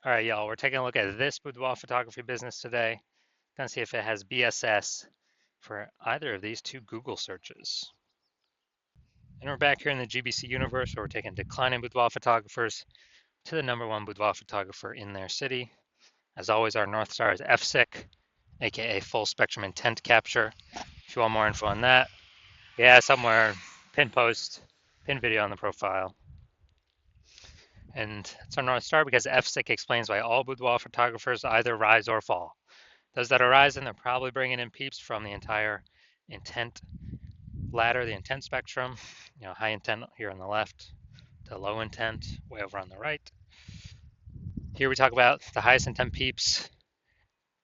All right, y'all, we're taking a look at this boudoir photography business today. Gonna see if it has BSS for either of these two Google searches. And we're back here in the GBC universe where we're taking declining boudoir photographers to the number one boudoir photographer in their city. As always, our North Star is FSIC, aka full spectrum intent capture. If you want more info on that, yeah, somewhere, pin post, pin video on the profile. And it's our North Star because FSIC explains why all boudoir photographers either rise or fall. Those that are rising, they're probably bringing in peeps from the entire intent ladder, the intent spectrum. High intent here on the left to low intent way over on the right. Here we talk about the highest intent peeps,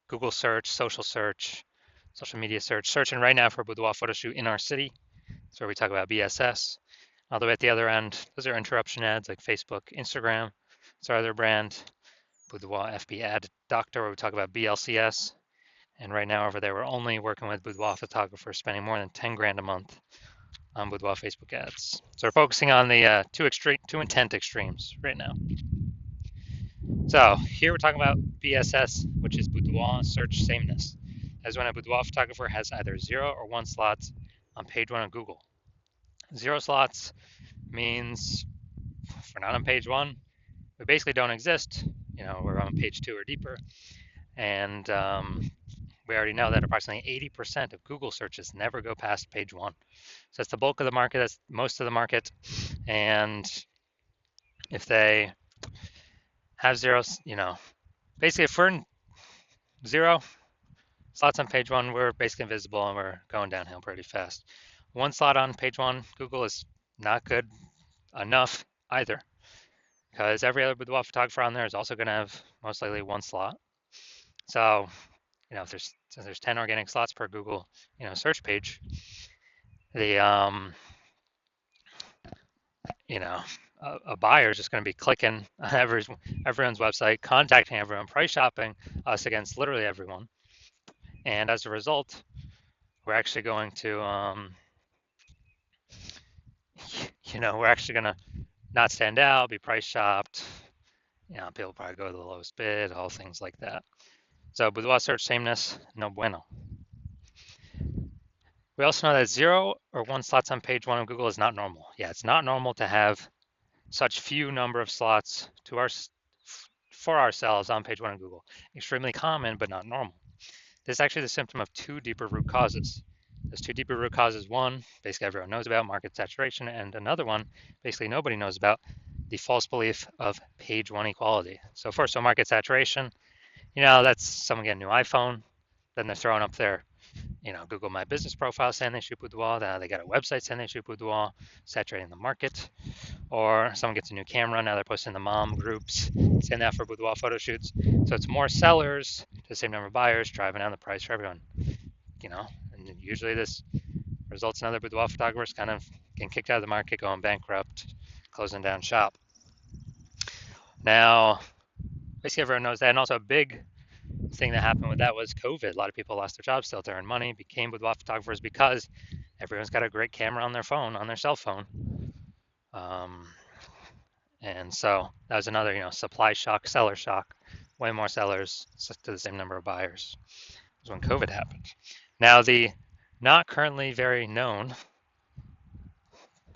Google search, social media search, searching right now for a boudoir photo shoot in our city. That's where we talk about BSS. All the way at the other end, those are interruption ads like Facebook, Instagram. It's our other brand, Boudoir FB Ad Doctor, where we talk about BLCS. And right now over there, we're only working with boudoir photographers spending more than 10 grand a month on boudoir Facebook ads. So we're focusing on the two intent extremes right now. So here we're talking about BSS, which is boudoir search sameness. As when a boudoir photographer has either 0 or 1 slots on page 1 of Google. 0 slots means if we're not on page 1, we basically don't exist. We're on page 2 or deeper. And we already know that approximately 80% of Google searches never go past page 1. So that's the bulk of the market, that's most of the market. And if they have zeros, basically if we're in 0 slots on page 1, we're basically invisible and we're going downhill pretty fast. 1 slot on page 1, Google is not good enough either, because every other boudoir photographer on there is also going to have most likely 1 slot. So, if there's 10 organic slots per Google, search page, the a buyer is just going to be clicking on everyone's website, contacting everyone, price shopping us against literally everyone, and as a result, we're actually going to, we're actually going to not stand out, be price shopped. People probably go to the lowest bid, all things like that. So boudoir search sameness, no bueno. We also know that 0 or 1 slots on page 1 of Google is not normal. Yeah, it's not normal to have such few number of slots for ourselves on page 1 of Google. Extremely common, but not normal. This is actually the symptom of 2 deeper root causes. Those 2 deeper root causes, one, basically everyone knows about, market saturation, and another one, basically nobody knows about, the false belief of page 1 equality. So first, market saturation, that's someone getting a new iPhone, then they're throwing up their Google My Business profile saying they shoot boudoir. They got a website saying they shoot boudoir, saturating the market. Or someone gets a new camera, now they're posting the mom groups saying that for boudoir photo shoots. So it's more sellers to the same number of buyers, driving down the price for everyone. And usually this results in other boudoir photographers kind of getting kicked out of the market, going bankrupt, closing down shop. Now, basically everyone knows that, and also a big thing that happened with that was COVID. A lot of people lost their jobs still to earn money, became boudoir photographers because everyone's got a great camera on their phone, on their cell phone. And so that was another, supply shock, seller shock. Way more sellers to the same number of buyers. It was when COVID happened. Now the not currently very known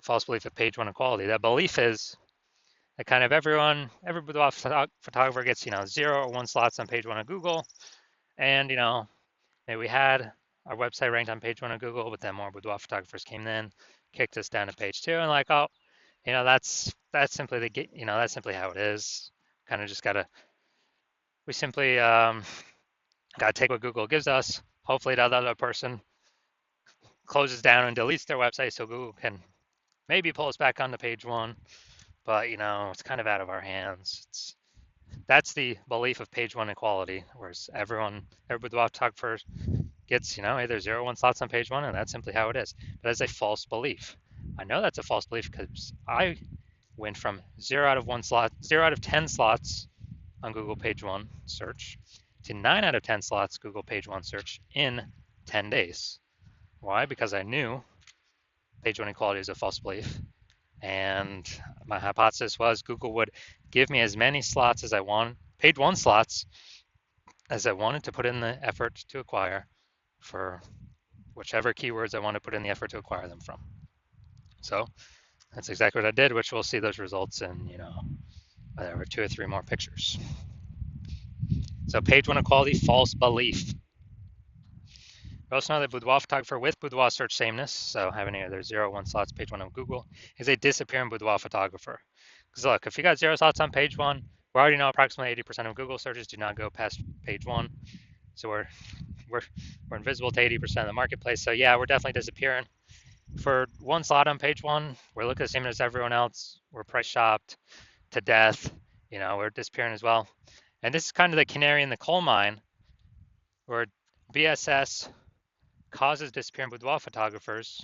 false belief of page 1 equality. That belief is that kind of every boudoir photographer gets, 0 or 1 slots on page 1 of Google. And, maybe we had our website ranked on page 1 of Google, but then more boudoir photographers came in, kicked us down to page 2, and like, oh, that's simply that's simply how it is. Kind of just we simply gotta take what Google gives us. Hopefully that other person closes down and deletes their website so Google can maybe pull us back onto page 1. But it's kind of out of our hands. That's the belief of page 1 equality, whereas every boudoir photographer gets, either 0 or 1 slots on page 1, and that's simply how it is. But that's a false belief. I know that's a false belief because I went from 0 out of 10 slots on Google page 1 search to 9 out of 10 slots Google page 1 search in 10 days. Why? Because I knew page 1 equality is a false belief. And my hypothesis was Google would give me as many slots as I want page one slots as I wanted to put in the effort to acquire for whichever keywords I want to put in the effort to acquire them from. So that's exactly what I did, which we'll see those results in, whatever, 2 or 3 more pictures. So page one equality, false belief. We also know that boudoir photographer with boudoir search sameness, so having either 0 or 1 slots page one of Google, is a disappearing boudoir photographer. Because look, if you got 0 slots on page one, we already know approximately 80% of Google searches do not go past page one. So we're invisible to 80% of the marketplace. So yeah, we're definitely disappearing. For 1 slot on page one, we're looking the same as everyone else. We're price shopped to death. We're disappearing as well. And this is kind of the canary in the coal mine, where BSS causes disappearing boudoir photographers,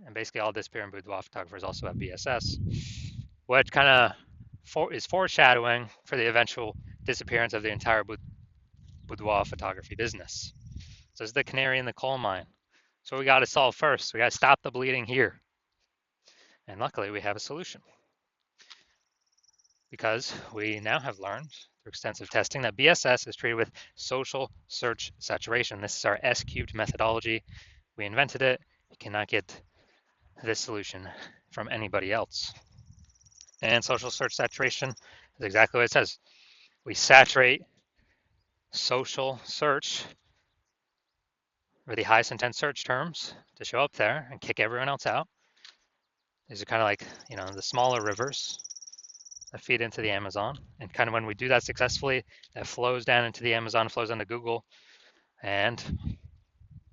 and basically all disappearing boudoir photographers also have BSS, what kind of is foreshadowing for the eventual disappearance of the entire boudoir photography business. So this is the canary in the coal mine. So we got to solve first. We got to stop the bleeding here. And luckily we have a solution, because we now have learned through extensive testing that BSS is treated with social search saturation. This is our S-cubed methodology. We invented it. You cannot get this solution from anybody else. And social search saturation is exactly what it says. We saturate social search for the highest intent search terms to show up there and kick everyone else out. These are kind of like, the smaller rivers that feed into the Amazon. And kind of when we do that successfully, that flows down into the Amazon, flows onto Google. And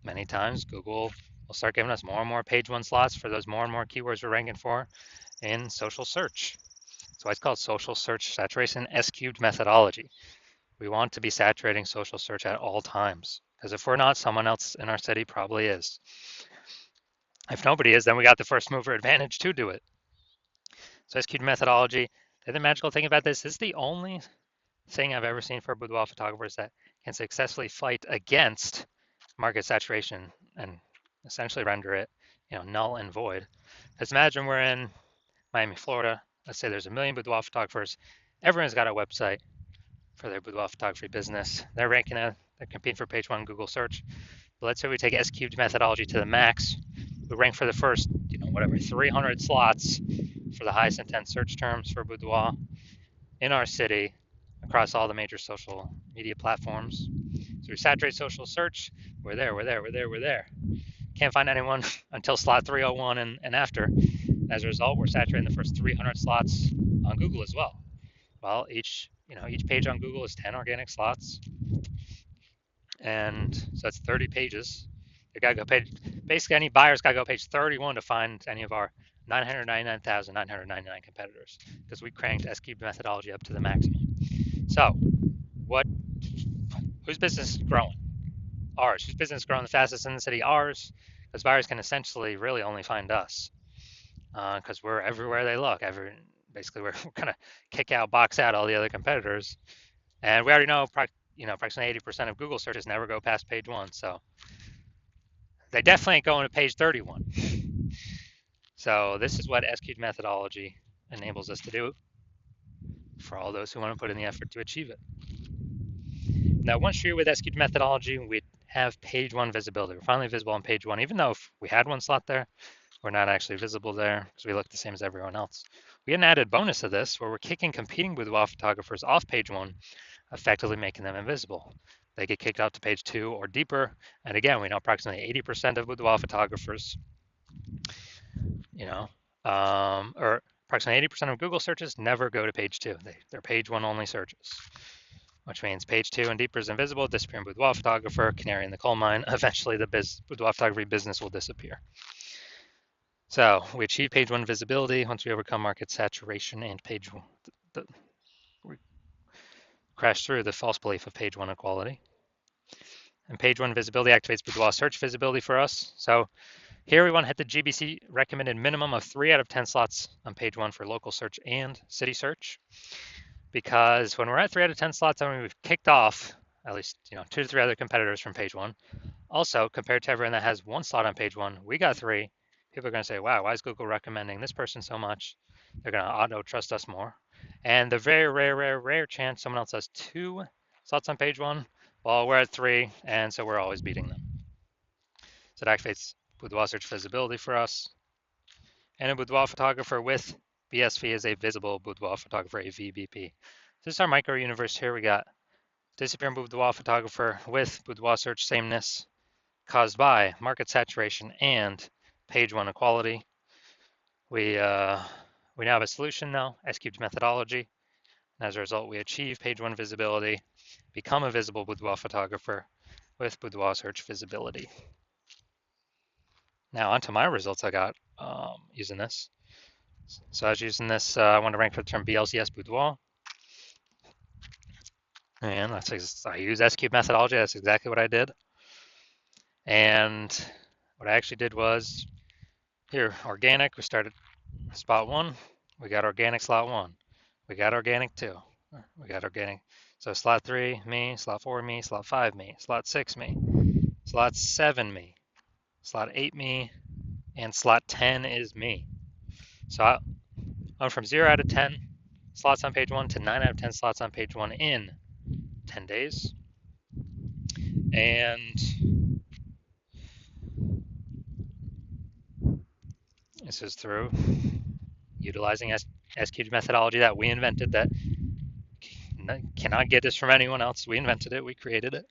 many times Google will start giving us more and more page one slots for those more and more keywords we're ranking for in social search. So it's called social search saturation S-cubed methodology. We want to be saturating social search at all times, because if we're not, someone else in our city probably is. If nobody is, then we got the first mover advantage to do it. So S-cubed methodology, the magical thing about this is the only thing I've ever seen for boudoir photographers that can successfully fight against market saturation and essentially render it, null and void. Because imagine we're in Miami, Florida. Let's say there's 1 million boudoir photographers. Everyone's got a website for their boudoir photography business. They're ranking it. They're competing for page one Google search. But let's say we take S-cubed methodology to the max. We rank for the first, 300 slots for the highest intent search terms for boudoir in our city across all the major social media platforms. So we saturate social search. We're there. Can't find anyone until slot 301 and after. As a result, we're saturating the first 300 slots on Google as well. Well, each page on Google is 10 organic slots, and so that's 30 pages. You gotta go basically any buyer's gotta go page 31 to find any of our 999,999 competitors, because we cranked S-cubed methodology up to the maximum. So, whose business is growing? Ours. Whose business is growing the fastest in the city? Ours, because buyers can essentially really only find us, because we're everywhere they look. Basically, we're gonna kick out, box out all the other competitors, and we already know, approximately 80% of Google searches never go past page one, so they definitely ain't going to page 31. So this is what S-cubed methodology enables us to do for all those who want to put in the effort to achieve it. Now, once you're with S-cubed methodology, we have page one visibility. We're finally visible on page one, even though if we had one slot there, we're not actually visible there because we look the same as everyone else. We get an added bonus to this where we're kicking competing boudoir photographers off page one, effectively making them invisible. They get kicked out to page two or deeper. And again, we know approximately 80% of boudoir photographers, or approximately 80% of Google searches never go to page two. They're page one only searches, which means page two and deeper is invisible, disappearing boudoir photographer, canary in the coal mine. Eventually, the boudoir photography business will disappear. So we achieve page one visibility once we overcome market saturation and page one. We crash through the false belief of page one equality. And page one visibility activates boudoir search visibility for us. So here we want to hit the GBC recommended minimum of 3 out of 10 slots on page one for local search and city search. Because when we're at 3 out of 10 slots, I mean, we've kicked off at least 2 to 3 other competitors from page one. Also, compared to everyone that has 1 slot on page one, we got 3. People are going to say, wow, why is Google recommending this person so much? They're going to auto trust us more. And the very rare chance someone else has 2 slots on page 1, well, we're at 3, and so we're always beating them. So it activates Boudoir search visibility for us. And a boudoir photographer with BSV is a visible boudoir photographer, a VBP. This is our micro universe here. We got disappearing boudoir photographer with boudoir search sameness caused by market saturation and page 1 equality. We now have a solution now, S-cubed methodology. And as a result, we achieve page 1 visibility, become a visible boudoir photographer with boudoir search visibility. Now onto my results I got using this. So I was using this, I want to rank for the term BLCS boudoir. And I use S-cube methodology. That's exactly what I did. And what I actually did was, here, organic, we started spot 1. We got organic slot 1. We got organic 2. We got organic. So slot 3, me. Slot 4, me. Slot 5, me. Slot 6, me. Slot 7, me. Slot 8, me. And slot 10 is me. So I went from 0 out of 10 slots on page 1 to 9 out of 10 slots on page 1 in 10 days. And this is through utilizing S-cubed methodology that we invented, that cannot get this from anyone else. We invented it, we created it.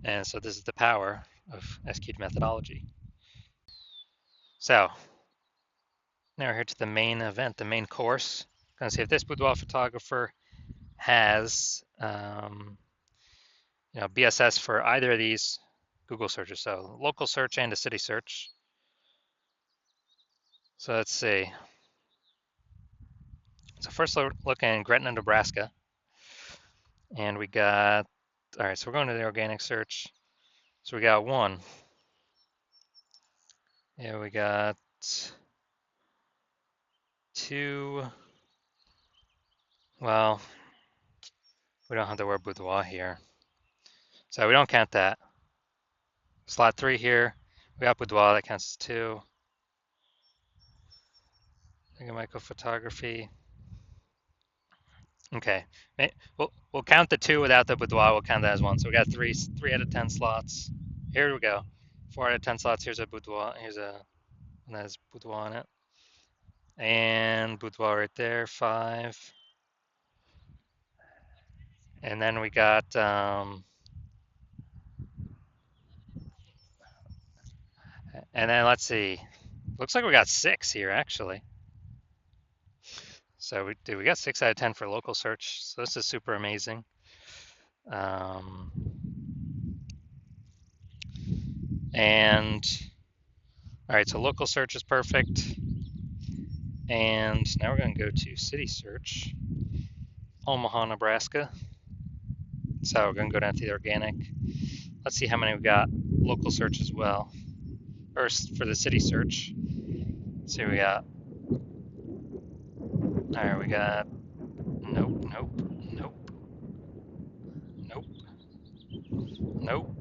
And so this is the power of S-cubed methodology. So now we're here to the main event, the main course. I'm going to see if this boudoir photographer has BSS for either of these Google searches, so local search and a city search. So let's see. So first look in Gretna, Nebraska. And we got, all right, so we're going to the organic search. So we got 1. Yeah, we got 2. Well, we don't have the word boudoir here, so we don't count that. Slot 3 here, we got boudoir, that counts as 2. Think of micro photography. Okay, we'll count the 2 without the boudoir. We'll count that as 1. So we got 3 out of 10 slots. Here we go. 4 out of 10 slots. Here's a boudoir. Here's a one that has boudoir on it, and boudoir right there. 5. And then we got and then let's see. Looks like we got 6 here actually. So we got 6 out of 10 for local search. So this is super amazing. And all right, so local search is perfect. And now we're going to go to city search, Omaha, Nebraska. So we're going to go down to the organic. Let's see how many we got local search as well. First, for the city search, let's see what we got. All right, we got nope. No.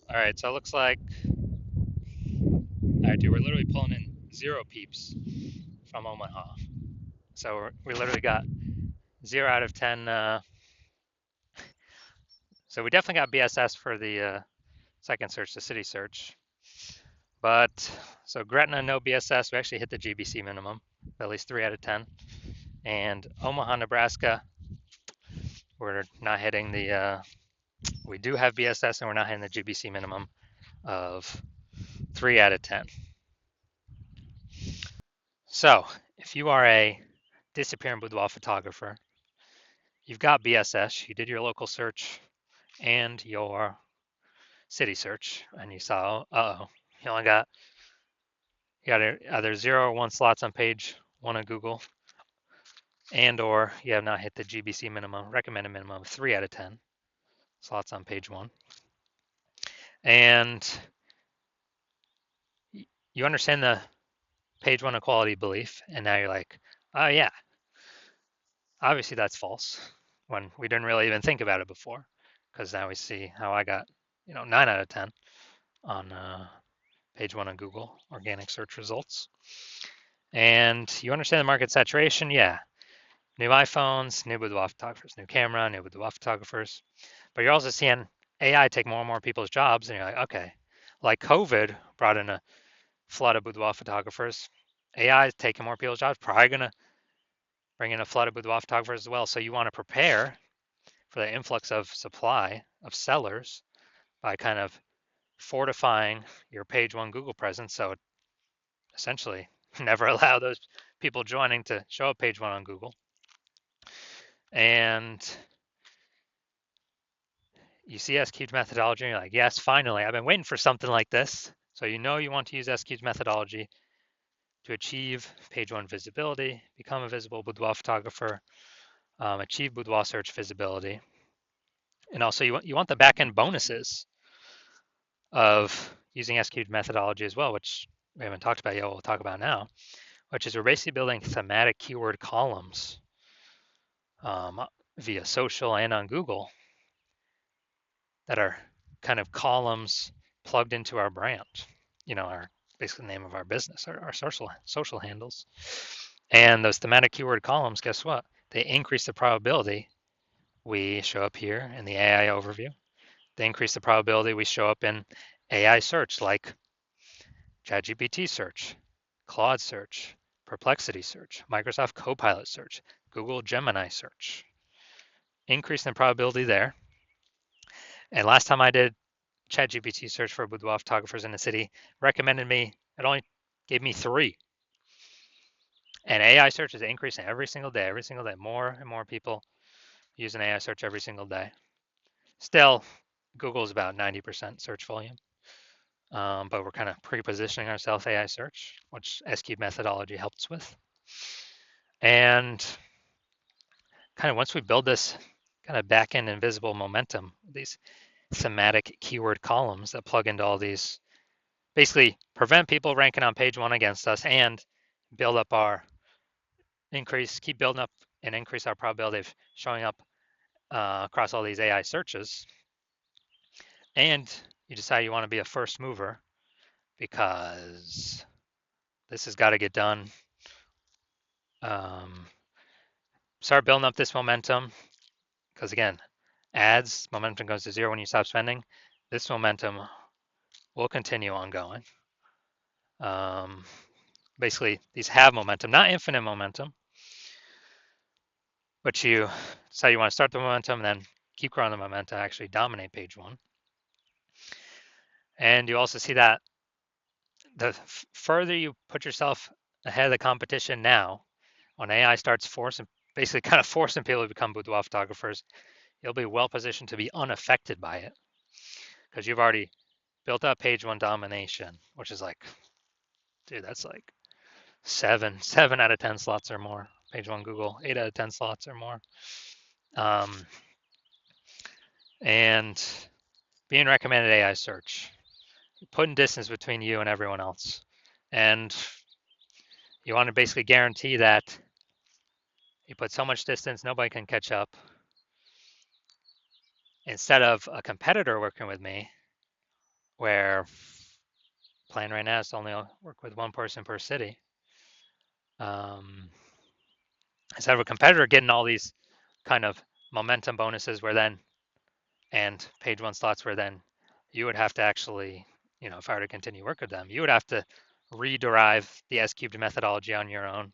All right, so it looks like, all right, dude, we're literally pulling in 0 peeps from Omaha. So we literally got 0 out of 10. So we definitely got BSS for the second search, the city search. But so Gretna, no BSS. We actually hit the GBC minimum, at least 3 out of 10. And Omaha, Nebraska, we're not hitting the, we do have BSS and we're not hitting the GBC minimum of 3 out of 10. So if you are a disappearing boudoir photographer, you've got BSS, you did your local search and your city search, and you saw, you only got, you got either 0 or 1 slots on page 1 of Google, and or you have not hit the GBC minimum, recommended minimum of 3 out of 10 slots on page 1. And you understand the page 1 equality belief, and now you're like, oh yeah, obviously that's false, when we didn't really even think about it before, because now we see how I got 9 out of 10 on page 1 of Google organic search results. And you understand the market saturation? Yeah. New iPhones, new boudoir photographers, new camera, new boudoir photographers. But you're also seeing AI take more and more people's jobs, and you're like, okay, like COVID brought in a flood of boudoir photographers. AI is taking more people's jobs, probably gonna bring in a flood of boudoir photographers as well. So you want to prepare for the influx of supply of sellers by kind of fortifying your page one Google presence. So essentially, never allow those people joining to show up page one on Google. And you see SQ's methodology, and you're like, yes, finally, I've been waiting for something like this. So you know you want to use SQ's methodology to achieve page one visibility, become a visible boudoir photographer, achieve boudoir search visibility. And also you want the back-end bonuses of using SQ's methodology as well, which we haven't talked about yet, we'll talk about now, which is we're basically building thematic keyword columns via social and on Google that are kind of columns plugged into our brand, our basically the name of our business, our social handles. And those thematic keyword columns, guess what? They increase the probability we show up here in the AI overview. They increase the probability we show up in AI search like ChatGPT search, Claude search, Perplexity search, Microsoft Copilot search, Google Gemini search. Increasing the probability there. And last time I did ChatGPT search for boudoir photographers in the city, recommended me, it only gave me 3. And AI search is increasing every single day. More and more people use an AI search every single day. Still, Google is about 90% search volume, but we're kind of pre-positioning ourselves AI search, which SQ methodology helps with. And kind of once we build this kind of back-end invisible momentum, these thematic keyword columns that plug into all these, basically prevent people ranking on page one against us and build up keep building up and increase our probability of showing up across all these AI searches. And you decide you want to be a first mover because this has got to get done. Start building up this momentum because again, ads momentum goes to 0 when you stop spending. This momentum will continue ongoing. Basically, these have momentum, not infinite momentum, but you decide you want to start the momentum and then keep growing the momentum, actually dominate page one. And you also see that the further you put yourself ahead of the competition now, when AI starts basically kind of forcing people to become boudoir photographers, you'll be well positioned to be unaffected by it because you've already built up page one domination, which is like, dude, that's like seven out of 10 slots or more. Page one Google, 8 out of 10 slots or more. And being recommended AI search, putting distance between you and everyone else. And you want to basically guarantee that you put so much distance, nobody can catch up. Instead of a competitor working with me, where plan right now is to only work with one person per city. Instead of a competitor getting all these kind of momentum bonuses and page one slots where then you would have to actually, if I were to continue work with them, you would have to rederive the S-cubed methodology on your own,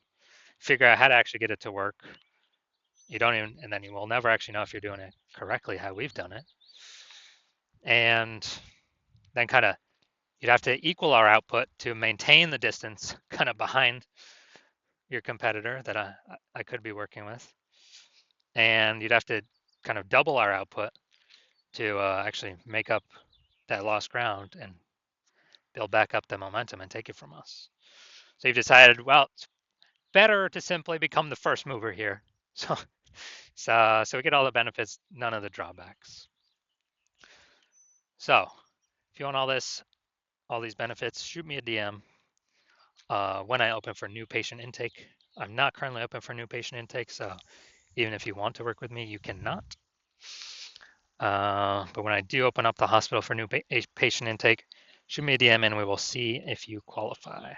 figure out how to actually get it to work. And then you will never actually know if you're doing it correctly, how we've done it. And then kind of you'd have to equal our output to maintain the distance kind of behind your competitor that I could be working with. And you'd have to kind of double our output to actually make up that lost ground and build back up the momentum and take it from us. So you've decided, well, it's better to simply become the first mover here. So we get all the benefits, none of the drawbacks. So if you want all these benefits, shoot me a DM when I open for new patient intake. I'm not currently open for new patient intake, so even if you want to work with me, you cannot. But when I do open up the hospital for new patient intake, shoot me a DM and we will see if you qualify.